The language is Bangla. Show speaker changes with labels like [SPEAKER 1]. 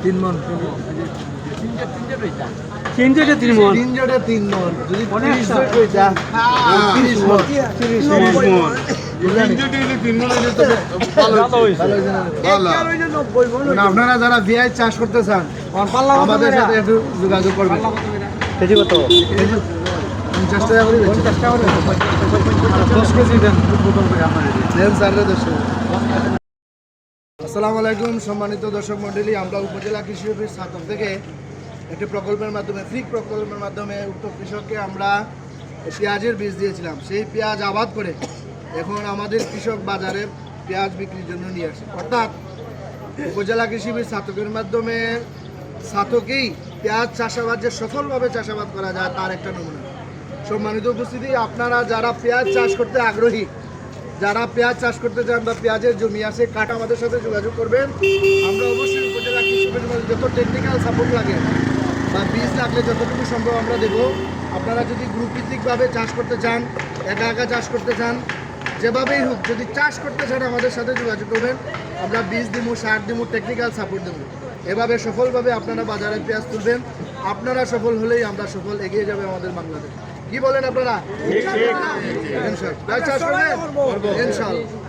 [SPEAKER 1] 3 মন।
[SPEAKER 2] তিন জোড়ে 3 মন।
[SPEAKER 1] 3 জোড়ে 3 মন। যদি 30 জোড় কইতা 30 মন। 30 মন। আপনারা যারা ভিআই চাষ করতে চান আমাদের সাথে একটু যোগাযোগ করবেন।
[SPEAKER 2] কেজি কত?
[SPEAKER 1] 50 টাকা করে বেচি।
[SPEAKER 2] 50 টাকা করে
[SPEAKER 1] 10 কেজি দেন দেন স্যারের 10 টাকা। আসসালামু আলাইকুম সম্মানিত দর্শক মণ্ডলী, আমরা উপজেলা কৃষি অফিস ছাতক থেকে একটি প্রকল্পের মাধ্যমে ফ্রি প্রকল্পের মাধ্যমে উক্ত কৃষককে আমরা পেঁয়াজের বীজ দিয়েছিলাম। সেই পেঁয়াজ আবাদ করে এখন আমাদের কৃষক বাজারে পেঁয়াজ বিক্রির জন্য নিয়ে আসে। অর্থাৎ উপজেলা কৃষি অফিস ছাতকের মাধ্যমে ছাতকেই পেঁয়াজ চাষাবাদ যে সফলভাবে চাষাবাদ করা যায় তার একটা নমুনা। সম্মানিত উপস্থিতি, আপনারা যারা পেঁয়াজ চাষ করতে আগ্রহী, যারা পেঁয়াজ চাষ করতে চান বা পেঁয়াজের জমি আছে কাঠ আমাদের সাথে যোগাযোগ করবেন। আমরা অবশ্যই উপজেলা কৃষি অফিসের যত টেকনিক্যাল সাপোর্ট লাগে বা বীজ লাগলে যতটুকু সম্ভব আমরা দেবো। আপনারা যদি গ্রুপ ভিত্তিকভাবে চাষ করতে চান, একা একা চাষ করতে চান, যেভাবেই হোক যদি চাষ করতে চান আমাদের সাথে যোগাযোগ করবেন। আমরা বীজ দিব, সার দিব, টেকনিক্যাল সাপোর্ট দেবো। এভাবে সফলভাবে আপনারা বাজারে পেঁয়াজ তুলবেন। আপনারা সফল হলেই আমরা সফল, এগিয়ে যাবে আমাদের বাংলাদেশ। কি বলেন আপনারা? ইনশাআল্লাহ চাষ করবেন ইনশাআল্লাহ।